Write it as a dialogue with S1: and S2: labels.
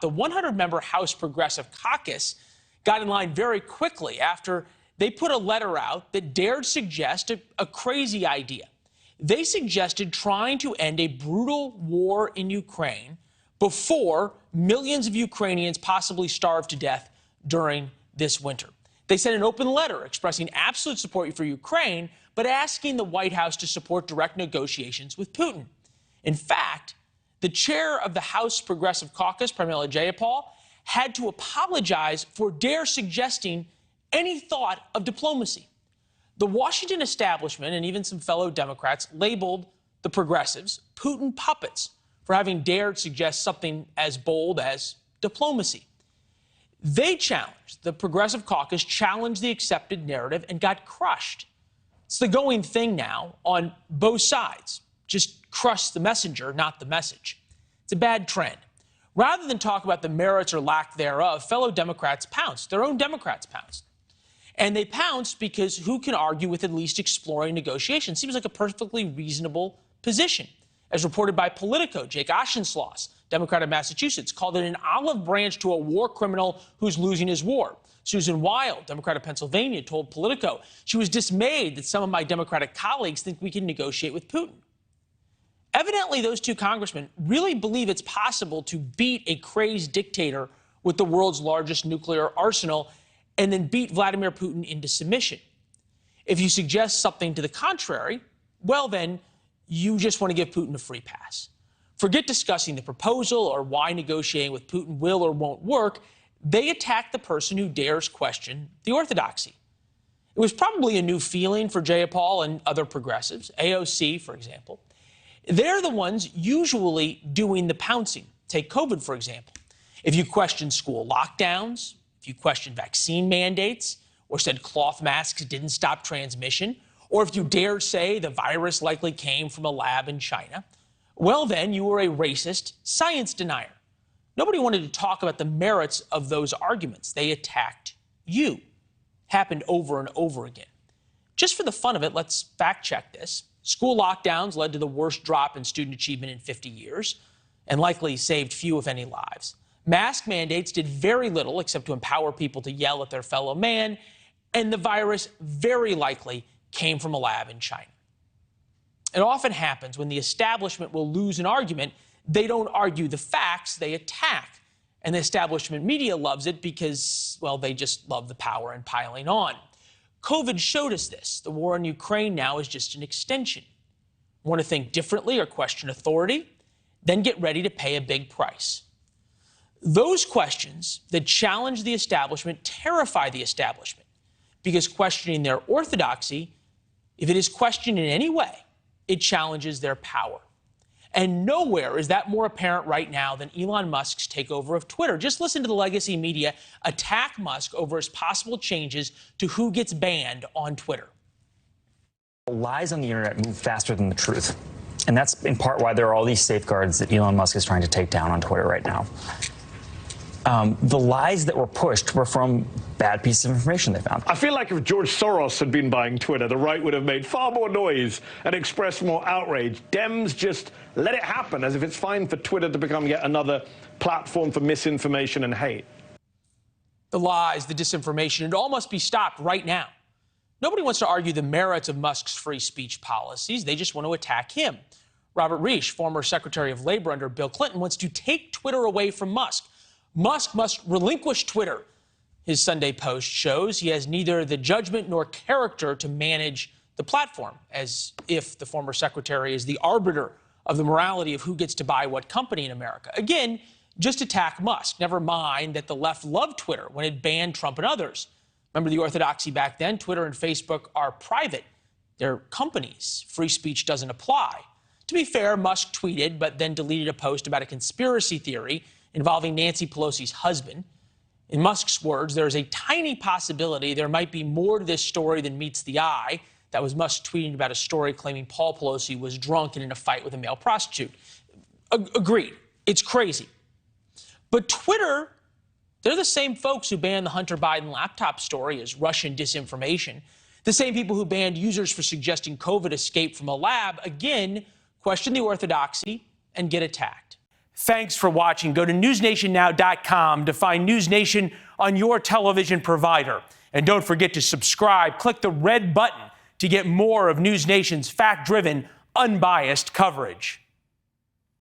S1: The 100-member House Progressive Caucus got in line very quickly after they put a letter out that dared suggest a crazy idea. They suggested trying to end a brutal war in Ukraine before millions of Ukrainians possibly starve to death during this winter. They sent an open letter expressing absolute support for Ukraine, but asking the White House to support direct negotiations with Putin. In fact, the chair of the House Progressive Caucus, Pramila Jayapal, had to apologize for dare suggesting any thought of diplomacy. The Washington establishment and even some fellow Democrats labeled the progressives Putin puppets for having dared suggest something as bold as diplomacy. The Progressive Caucus challenged the accepted narrative and got crushed. It's the going thing now on both sides. Just crush the messenger, not the message. It's a bad trend. Rather than talk about the merits or lack thereof, fellow Democrats pounced. Their own Democrats pounced. And they pounced because who can argue with at least exploring negotiation? Seems like a perfectly reasonable position. As reported by Politico, Jake Oshensloss, Democrat of Massachusetts, called it an olive branch to a war criminal who's losing his war. Susan Wild, Democrat of Pennsylvania, told Politico she was dismayed that some of my Democratic colleagues think we can negotiate with Putin. Evidently, those two congressmen really believe it's possible to beat a crazed dictator with the world's largest nuclear arsenal and then beat Vladimir Putin into submission. If you suggest something to the contrary, well, then you just want to give Putin a free pass. Forget discussing the proposal or why negotiating with Putin will or won't work. They attack the person who dares question the orthodoxy. It was probably a new feeling for Jayapal and other progressives, AOC, for example. They're the ones usually doing the pouncing. Take COVID, for example. If you question school lockdowns, if you question vaccine mandates, or said cloth masks didn't stop transmission, or if you dare say the virus likely came from a lab in China, well, then you were a racist science denier. Nobody wanted to talk about the merits of those arguments. They attacked you. Happened over and over again. Just for the fun of it, let's fact check this. School lockdowns led to the worst drop in student achievement in 50 years and likely saved few, if any, lives. Mask mandates did very little except to empower people to yell at their fellow man, and the virus very likely came from a lab in China. It often happens when the establishment will lose an argument, they don't argue the facts, they attack. And the establishment media loves it because, well, they just love the power and piling on. COVID showed us this. The war in Ukraine now is just an extension. Want to think differently or question authority? Then get ready to pay a big price. Those questions that challenge the establishment terrify the establishment because questioning their orthodoxy, if it is questioned in any way, it challenges their power. And nowhere is that more apparent right now than Elon Musk's takeover of Twitter. Just listen to the legacy media attack Musk over his possible changes to who gets banned on Twitter.
S2: Lies on the internet move faster than the truth. And that's in part why there are all these safeguards that Elon Musk is trying to take down on Twitter right now. The lies that were pushed were from bad pieces of information they found.
S3: I feel like if George Soros had been buying Twitter, the right would have made far more noise and expressed more outrage. Dems just let it happen as if it's fine for Twitter to become yet another platform for misinformation and hate.
S1: The lies, the disinformation, it all must be stopped right now. Nobody wants to argue the merits of Musk's free speech policies. They just want to attack him. Robert Reich, former Secretary of Labor under Bill Clinton, wants to take Twitter away from Musk. Musk must relinquish Twitter. His Sunday Post shows he has neither the judgment nor character to manage the platform, as if the former secretary is the arbiter of the morality of who gets to buy what company in America. Again, just attack Musk. Never mind that the left loved Twitter when it banned Trump and others. Remember the orthodoxy back then? Twitter and Facebook are private. They're companies. Free speech doesn't apply. To be fair, Musk tweeted but then deleted a post about a conspiracy theory involving Nancy Pelosi's husband. In Musk's words, there is a tiny possibility there might be more to this story than meets the eye. That was Musk tweeting about a story claiming Paul Pelosi was drunk and in a fight with a male prostitute. Agreed. It's crazy. But Twitter, they're the same folks who banned the Hunter Biden laptop story as Russian disinformation. The same people who banned users for suggesting COVID escaped from a lab, again, question the orthodoxy and get attacked. Thanks for watching. Go to newsnationnow.com to find NewsNation on your television provider. And don't forget to subscribe. Click the red button to get more of NewsNation's fact-driven, unbiased coverage.